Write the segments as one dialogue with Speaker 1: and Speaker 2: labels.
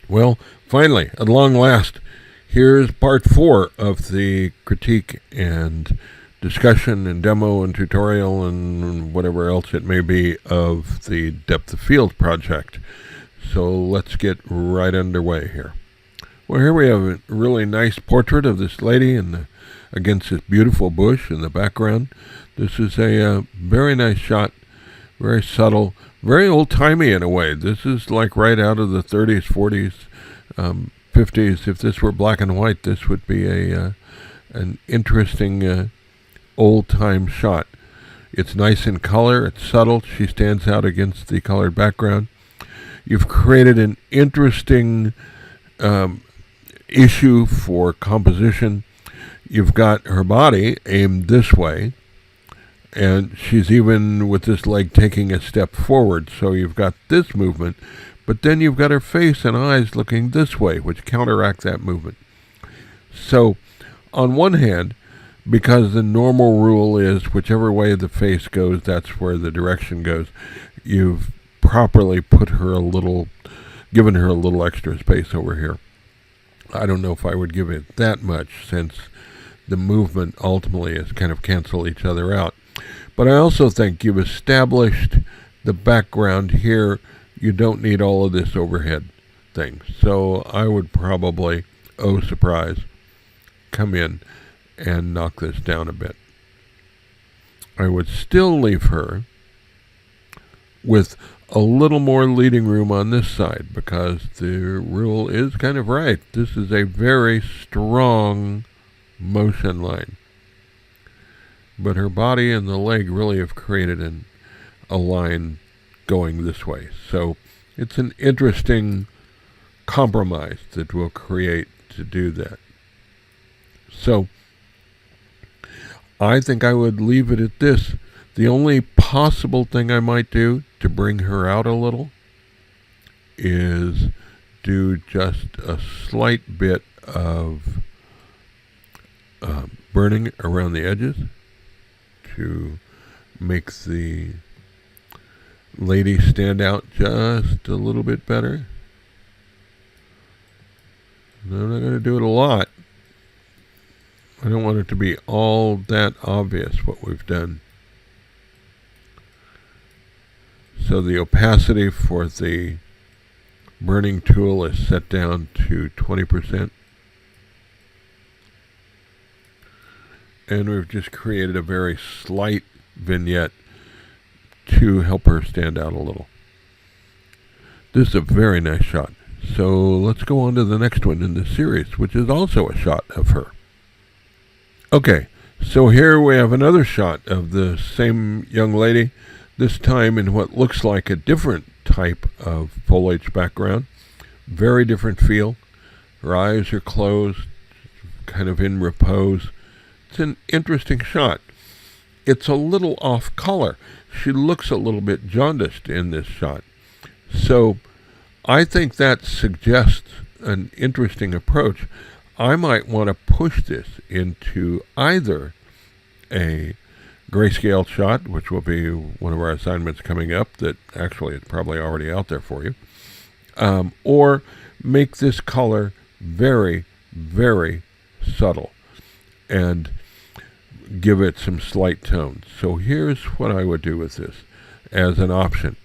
Speaker 1: Well, finally, at long last, here's part 4 of the critique and discussion and demo and tutorial and whatever else it may be of the depth of field project. So let's get right underway here. Well, here we have a really nice portrait of this lady against this beautiful bush in the background. This is a very nice shot, very subtle, very old-timey in a way. This is like right out of the 30s, 40s, 50s. If this were black and white, this would be an interesting old-time shot. It's nice in color. It's subtle. She stands out against the colored background. You've created an interesting issue for composition. You've got her body aimed this way, and she's even with this leg taking a step forward. So you've got this movement, but then you've got her face and eyes looking this way, which counteract that movement. So on one hand, because the normal rule is whichever way the face goes, that's where the direction goes, you've properly put her given her a little extra space over here. I don't know if I would give it that much, since the movement ultimately is kind of cancel each other out. But I also think you've established the background here. You don't need all of this overhead thing. So I would probably, oh surprise, come in and knock this down a bit. I would still leave her with a little more leading room on this side, because the rule is kind of right. This is a very strong motion line. But her body and the leg really have created a line going this way. So it's an interesting compromise that we'll create to do that. So I think I would leave it at this. The only possible thing I might do to bring her out a little is do just a slight bit of burning around the edges to make the lady stand out just a little bit better. I'm not going to do it a lot. I don't want it to be all that obvious what we've done. So the opacity for the burning tool is set down to 20%. And we've just created a very slight vignette to help her stand out a little. This is a very nice shot. So let's go on to the next one in this series, which is also a shot of her. Okay, so here we have another shot of the same young lady, this time in what looks like a different type of foliage background. Very different feel. Her eyes are closed, kind of in repose. It's an interesting shot. It's a little off color. She looks a little bit jaundiced in this shot. So I think that suggests an interesting approach. I might want to push this into either a grayscale shot, which will be one of our assignments coming up, that actually is probably already out there for you, or make this color very, very subtle and give it some slight tones. So here's what I would do with this as an option.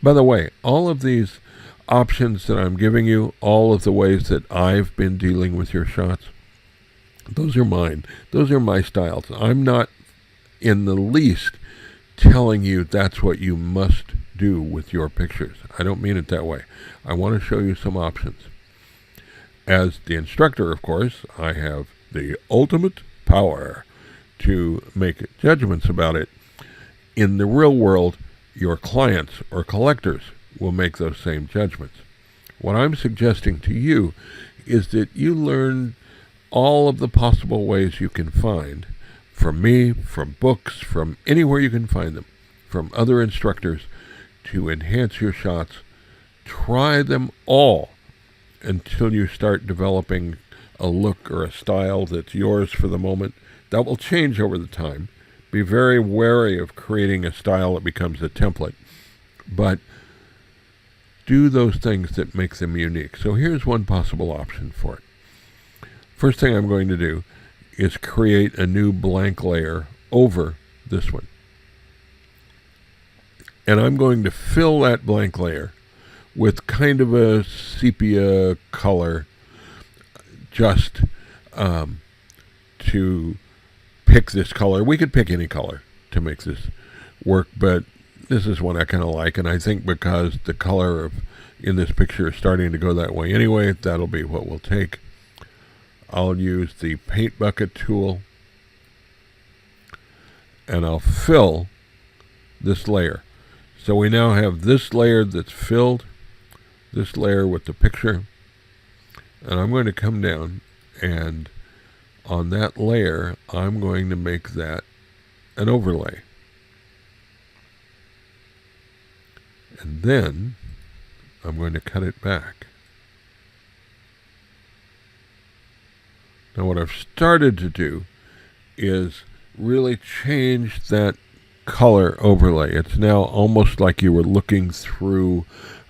Speaker 1: By the way, all of these options that I'm giving you, all of the ways that I've been dealing with your shots, those are mine. Those are my styles. I'm not in the least telling you that's what you must do with your pictures. I don't mean it that way. I want to show you some options. As the instructor, of course, I have the ultimate power to make judgments about it. In the real world, your clients or collectors will make those same judgments. What I'm suggesting to you is that you learn all of the possible ways you can find, from me, from books, from anywhere you can find them, from other instructors, to enhance your shots. Try them all until you start developing a look or a style that's yours for the moment. That will change over the time. Be very wary of creating a style that becomes a template. But do those things that make them unique. So here's one possible option for it. First thing I'm going to do is create a new blank layer over this one. And I'm going to fill that blank layer with kind of a sepia color, just to pick this color. We could pick any color to make this work, but this is one I kind of like, and I think because the color in this picture is starting to go that way anyway, that'll be what we'll take. I'll use the paint bucket tool, and I'll fill this layer. So we now have this layer that's filled, this layer with the picture, and I'm going to come down, and on that layer, I'm going to make that an overlay. And then I'm going to cut it back. Now what I've started to do is really change that color overlay. It's now almost like you were looking through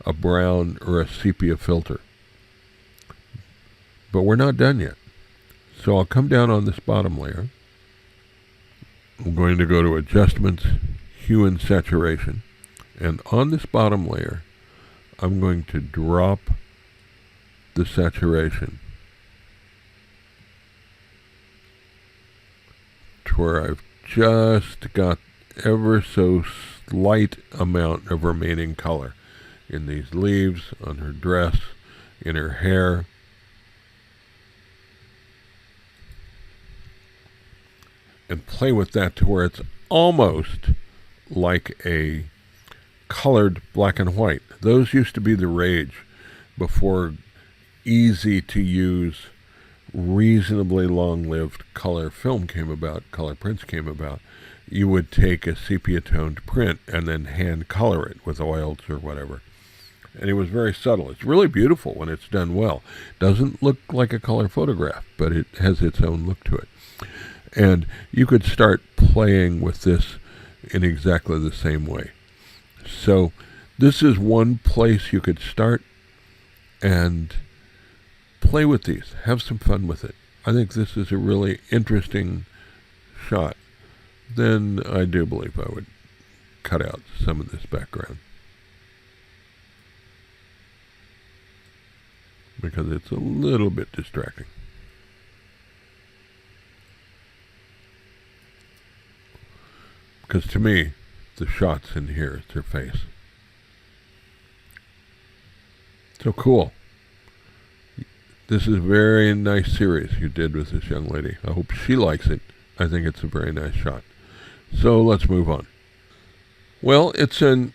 Speaker 1: a brown or a sepia filter. But we're not done yet. So I'll come down on this bottom layer. I'm going to go to Adjustments, Hue and Saturation. And on this bottom layer, I'm going to drop the saturation to where I've just got ever so slight amount of remaining color in these leaves, on her dress, in her hair. And play with that to where it's almost like a colored black and white. Those used to be the rage before easy to use, reasonably long-lived color film came about, color prints came about. You would take a sepia-toned print and then hand color it with oils or whatever. And it was very subtle. It's really beautiful when it's done well. Doesn't look like a color photograph, but it has its own look to it. And you could start playing with this in exactly the same way. So this is one place you could start and play with these. Have some fun with it. I think this is a really interesting shot. Then I do believe I would cut out some of this background, because it's a little bit distracting. Because to me, the shots in here, it's her face. So cool. This is a very nice series you did with this young lady. I hope she likes it. I think it's a very nice shot. So let's move on. Well, it's an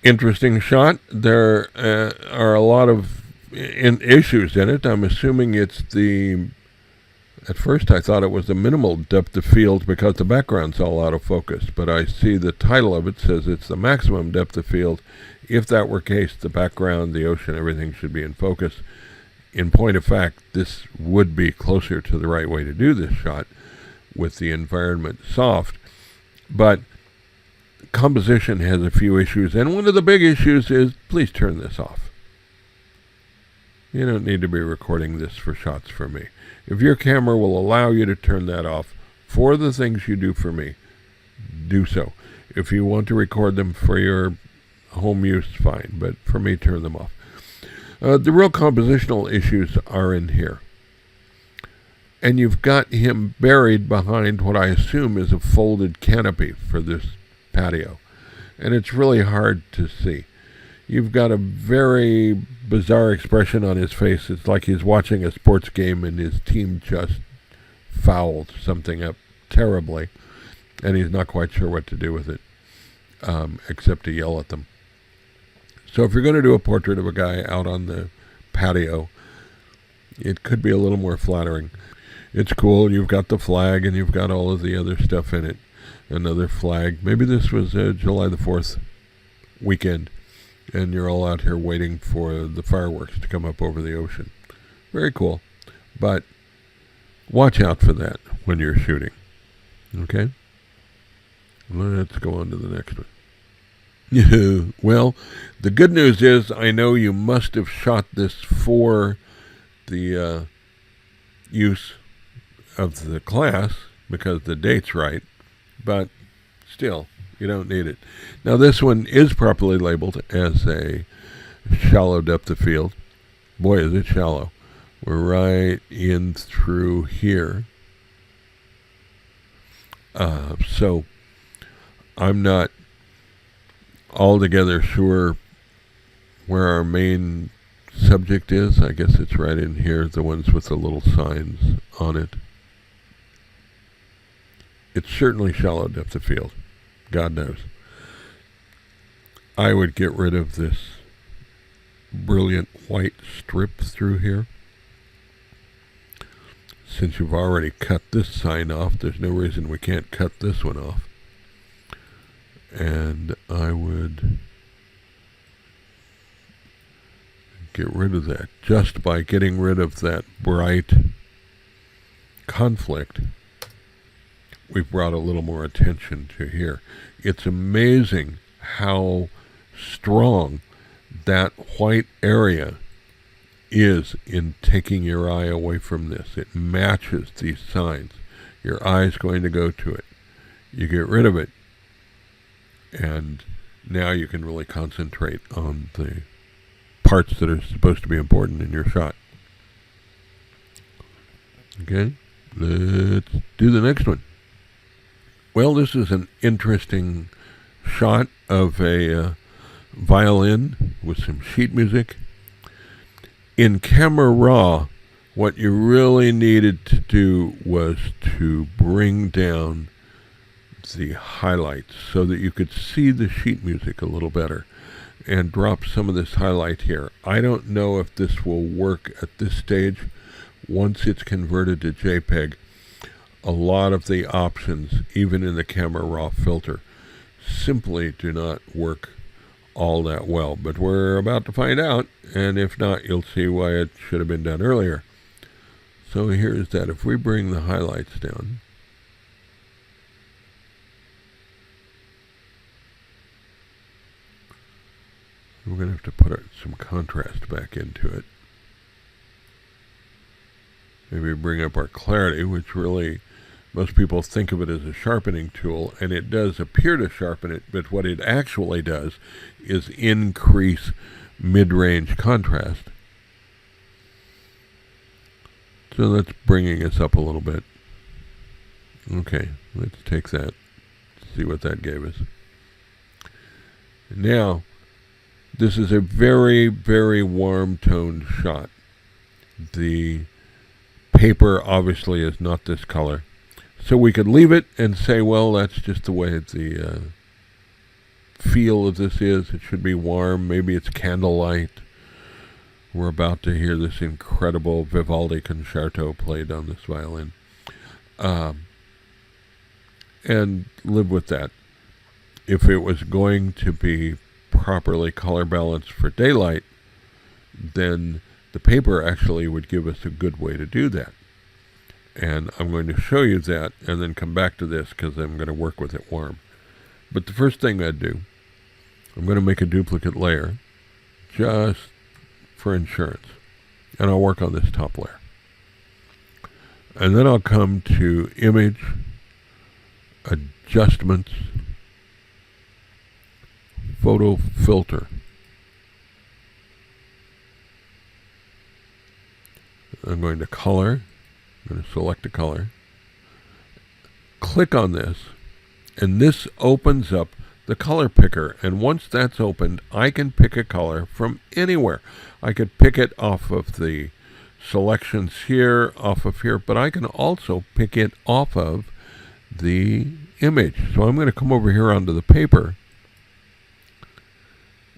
Speaker 1: interesting shot. There are a lot of issues in it. I'm assuming it's at first I thought it was the minimal depth of field because the background's all out of focus, but I see the title of it says it's the maximum depth of field. If that were the case, the background, the ocean, everything should be in focus. In point of fact, this would be closer to the right way to do this shot with the environment soft, but composition has a few issues, and one of the big issues is please turn this off. You don't need to be recording this for shots for me. If your camera will allow you to turn that off for the things you do for me, do so. If you want to record them for your home use, fine, but for me, turn them off. The real compositional issues are in here. And you've got him buried behind what I assume is a folded canopy for this patio. And it's really hard to see. You've got a very bizarre expression on his face. It's like he's watching a sports game and his team just fouled something up terribly, and he's not quite sure what to do with it, except to yell at them. So if you're going to do a portrait of a guy out on the patio, it could be a little more flattering. It's cool. You've got the flag, and you've got all of the other stuff in it. Another flag. Maybe this was July the 4th weekend, and you're all out here waiting for the fireworks to come up over the ocean. Very cool. But watch out for that when you're shooting. Okay? Let's go on to the next one. Well, the good news is I know you must have shot this for the use of the class because the date's right, but still, you don't need it. Now, this one is properly labeled as a shallow depth of field. Boy, is it shallow. We're right in through here. So I'm not altogether sure where our main subject is. I guess it's right in here, the ones with the little signs on it. It's certainly shallow depth of field. God knows. I would get rid of this brilliant white strip through here. Since you've already cut this sign off, there's no reason we can't cut this one off. And I would get rid of that. Just by getting rid of that bright conflict, we've brought a little more attention to here. It's amazing how strong that white area is in taking your eye away from this. It matches these signs. Your eye's going to go to it. You get rid of it, and now you can really concentrate on the parts that are supposed to be important in your shot. Okay, let's do the next one. Well, this is an interesting shot of a violin with some sheet music. In camera raw, what you really needed to do was to bring down the highlights so that you could see the sheet music a little better and drop some of this highlight here. I don't know if this will work at this stage. Once it's converted to JPEG, a lot of the options, even in the camera raw filter, simply do not work all that well, but we're about to find out, and if not, you'll see why it should have been done earlier. So here's that. If we bring the highlights down, we're going to have to put some contrast back into it. Maybe bring up our clarity, which really most people think of it as a sharpening tool, and it does appear to sharpen it, but what it actually does is increase mid-range contrast. So that's bringing us up a little bit. Okay, let's take that, see what that gave us. Now, this is a very, very warm-toned shot. The paper obviously is not this color. So we could leave it and say, well, that's just the way the feel of this is. It should be warm. Maybe it's candlelight. We're about to hear this incredible Vivaldi concerto played on this violin. And live with that. If it was going to be properly color balanced for daylight, then the paper actually would give us a good way to do that. And I'm going to show you that and then come back to this because I'm going to work with it warm. But the first thing I'd do, I'm going to make a duplicate layer just for insurance. And I'll work on this top layer. And then I'll come to Image, Adjustments, Photo Filter. I'm going to Color. I'm going to select a color, click on this, and this opens up the color picker. And once that's opened, I can pick a color from anywhere. I could pick it off of the selections here, off of here, but I can also pick it off of the image. So I'm going to come over here onto the paper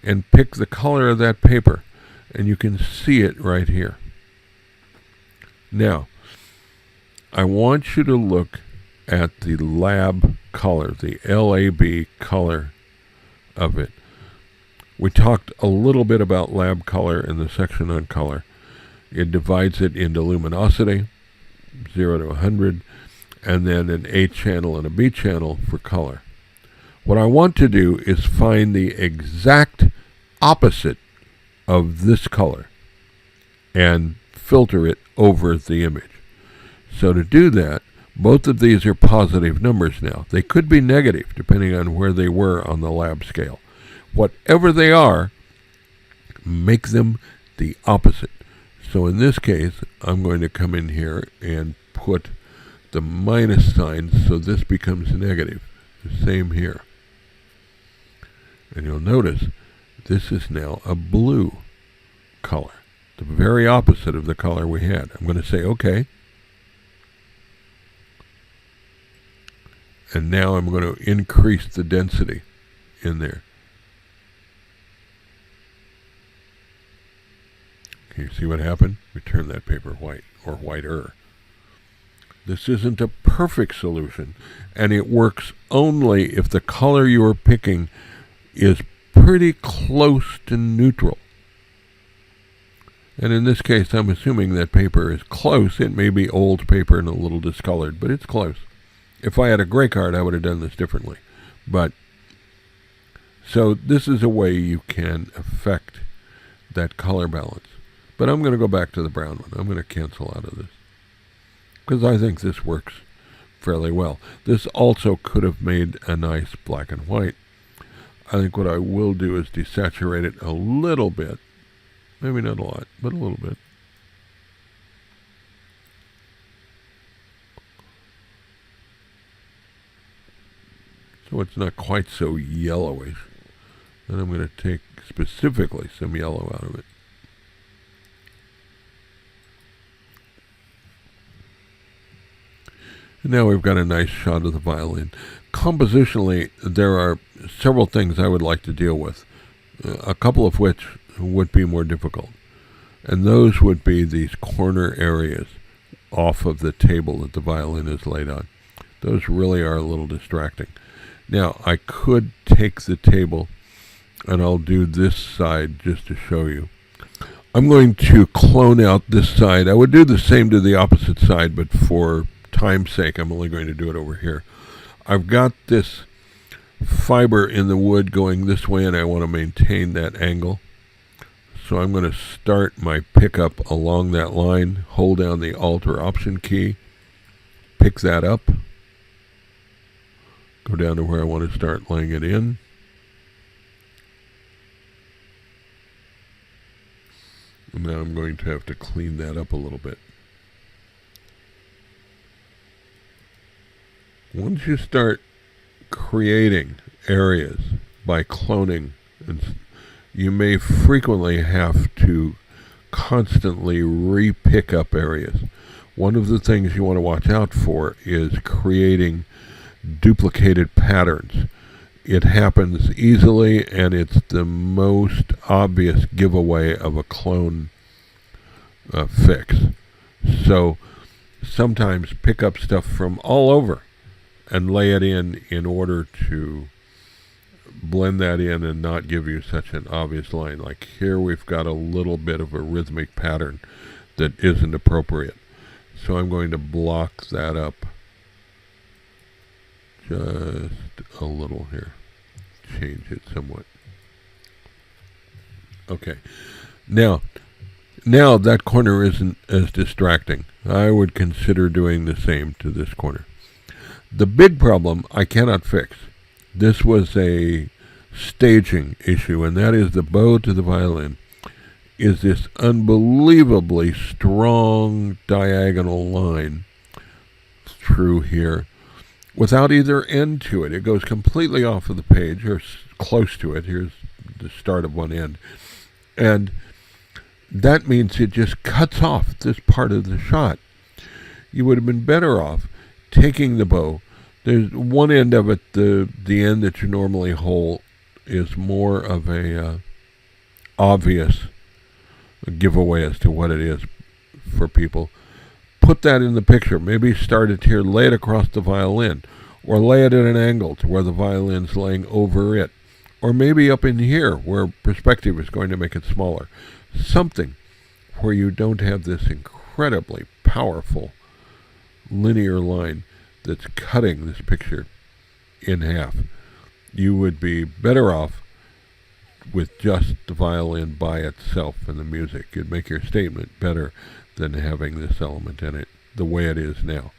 Speaker 1: and pick the color of that paper, and you can see it right here. Now, I want you to look at the lab color, the LAB color of it. We talked a little bit about lab color in the section on color. It divides it into luminosity, 0 to 100, and then an A channel and a B channel for color. What I want to do is find the exact opposite of this color and filter it over the image. So to do that, both of these are positive numbers now. They could be negative depending on where they were on the lab scale. Whatever they are, make them the opposite. So in this case, I'm going to come in here and put the minus sign so this becomes negative. The same here. And you'll notice this is now a blue color, the very opposite of the color we had. I'm going to say OK. And now I'm going to increase the density in there. Can you see what happened? We turned that paper white, or whiter. This isn't a perfect solution, and it works only if the color you're picking is pretty close to neutral. And in this case, I'm assuming that paper is close. It may be old paper and a little discolored, but it's close. If I had a gray card, I would have done this differently. So this is a way you can affect that color balance. But I'm going to go back to the brown one. I'm going to cancel out of this, because I think this works fairly well. This also could have made a nice black and white. I think what I will do is desaturate it a little bit. Maybe not a lot, but a little bit. So it's not quite so yellowish. And I'm going to take specifically some yellow out of it. And now we've got a nice shot of the violin. Compositionally, there are several things I would like to deal with, a couple of which would be more difficult. And those would be these corner areas off of the table that the violin is laid on. Those really are a little distracting. Now, I could take the table, and I'll do this side just to show you. I'm going to clone out this side. I would do the same to the opposite side, but for time's sake, I'm only going to do it over here. I've got this fiber in the wood going this way, and I want to maintain that angle. So I'm going to start my pickup along that line, hold down the Alt or Option key, pick that up, go down to where I want to start laying it in. And now I'm going to have to clean that up a little bit. Once you start creating areas by cloning, you may frequently have to constantly re-pick up areas. One of the things you want to watch out for is creating duplicated patterns. It happens easily, and it's the most obvious giveaway of a clone fix. So sometimes pick up stuff from all over and lay it in order to blend that in and not give you such an obvious line. Like here we've got a little bit of a rhythmic pattern that isn't appropriate. So I'm going to block that up just a little here. Change it somewhat. Okay. Now that corner isn't as distracting. I would consider doing the same to this corner. The big problem I cannot fix. This was a staging issue, and that is the bow to the violin is this unbelievably strong diagonal line through here without either end to it. It goes completely off of the page, or close to it. Here's the start of one end. And that means it just cuts off this part of the shot. You would have been better off taking the bow. There's one end of it, the end that you normally hold, is more of a obvious giveaway as to what it is for people. Put that in the picture. Maybe start it here, lay it across the violin, or lay it at an angle to where the violin's laying over it, or maybe up in here where perspective is going to make it smaller. Something where you don't have this incredibly powerful linear line that's cutting this picture in half. you would be better off with just the violin by itself and the music. You'd make your statement better than having this element in it the way it is now.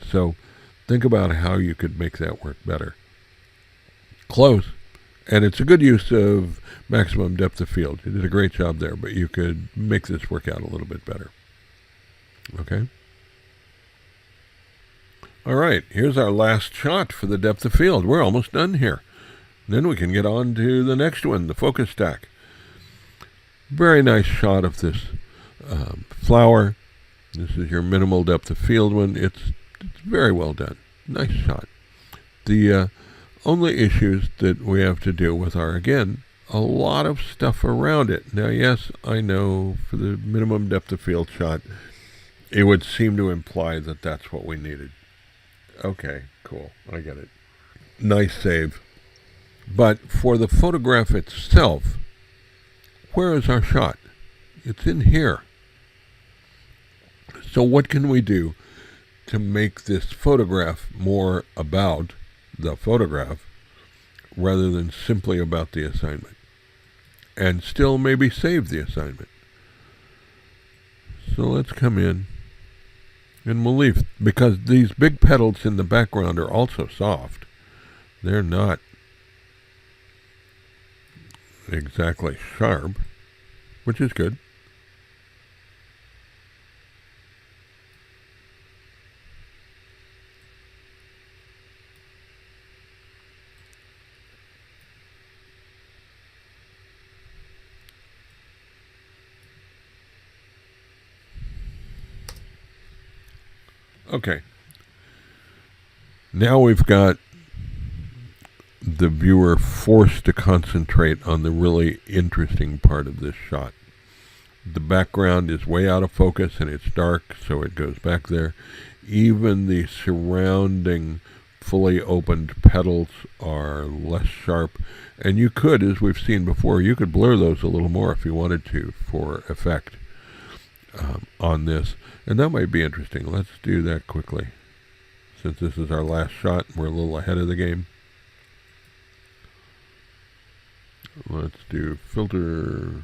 Speaker 1: So think about how you could make that work better. Close. And it's a good use of maximum depth of field. You did a great job there, but you could make this work out a little bit better. Okay? All right, here's our last shot for the depth of field. We're almost done here. Then we can get on to the next one, the focus stack. Very nice shot of this flower. This is your minimal depth of field one. It's very well done. Nice shot. The only issues that we have to deal with are, again, a lot of stuff around it. Now, yes, I know for the minimum depth of field shot, it would seem to imply that that's what we needed. Okay, cool. I get it. Nice save. But for the photograph itself, where is our shot? It's in here. So what can we do to make this photograph more about the photograph rather than simply about the assignment? And still maybe save the assignment. So let's come in. And we'll leave, because these big petals in the background are also soft. They're not exactly sharp, which is good. Okay. Now we've got the viewer forced to concentrate on the really interesting part of this shot. The background is way out of focus and it's dark, so it goes back there. Even the surrounding fully opened petals are less sharp. And you could, as we've seen before, you could blur those a little more if you wanted to for effect on this. And that might be interesting. Let's do that quickly. Since this is our last shot, we're a little ahead of the game. Let's do filter,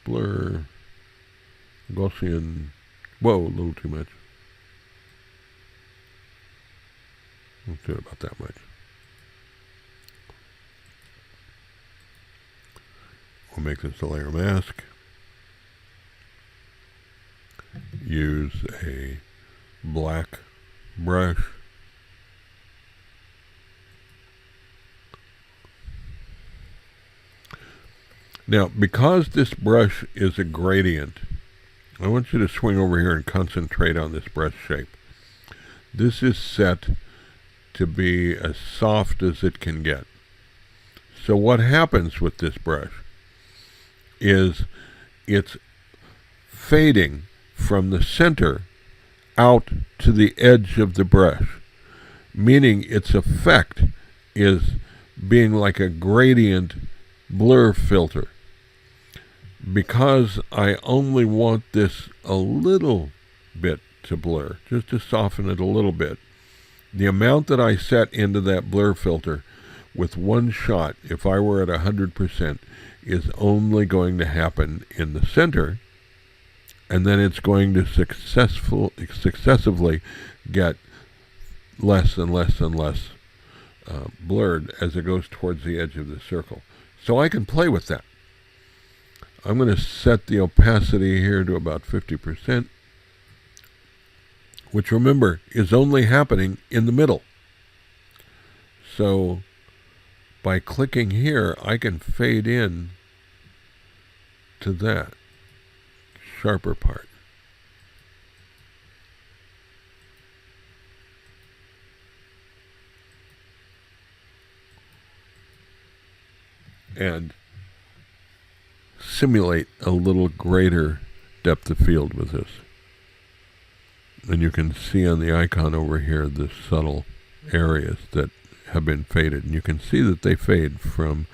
Speaker 1: blur, Gaussian. Whoa, a little too much. Let's do it about that much. We'll make this a layer mask. Use a black brush. Now, because this brush is a gradient, I want you to swing over here and concentrate on this brush shape. This is set to be as soft as it can get. So what happens with this brush is it's fading from the center out to the edge of the brush, meaning its effect is being like a gradient blur filter. Because I only want this a little bit to blur, just to soften it a little bit, the amount that I set into that blur filter with one shot, if I were at 100%, is only going to happen in the center, and then it's going to successively get less and less and less blurred as it goes towards the edge of the circle. So I can play with that. I'm going to set the opacity here to about 50%, which, remember, is only happening in the middle. So by clicking here, I can fade in to that sharper part. And simulate a little greater depth of field with this. And you can see on the icon over here the subtle areas that have been faded. And you can see that they fade from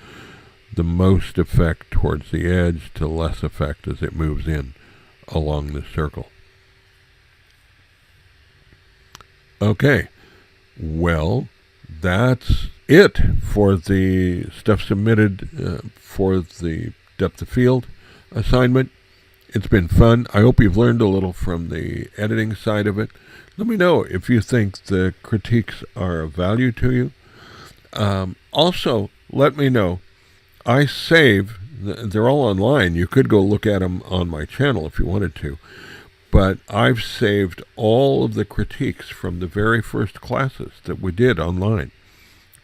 Speaker 1: the most effect towards the edge to less effect as it moves in along the circle. Okay, well, that's it for the stuff submitted for the depth of field assignment. It's been fun. I hope you've learned a little from the editing side of it. Let me know if you think the critiques are of value to you. Also, let me know. I save, they're all online. You could go look at them on my channel if you wanted to. But I've saved all of the critiques from the very first classes that we did online.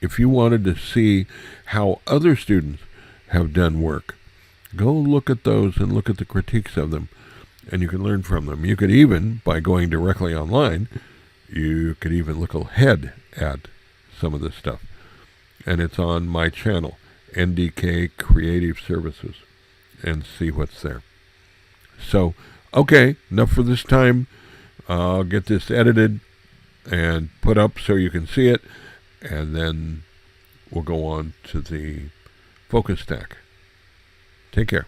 Speaker 1: If you wanted to see how other students have done work, go look at those and look at the critiques of them, and you can learn from them. You could even, by going directly online, you could even look ahead at some of this stuff. And it's on my channel, NDK Creative Services, and see what's there. So, okay, enough for this time. I'll get this edited and put up so you can see it, and then we'll go on to the focus stack. Take care.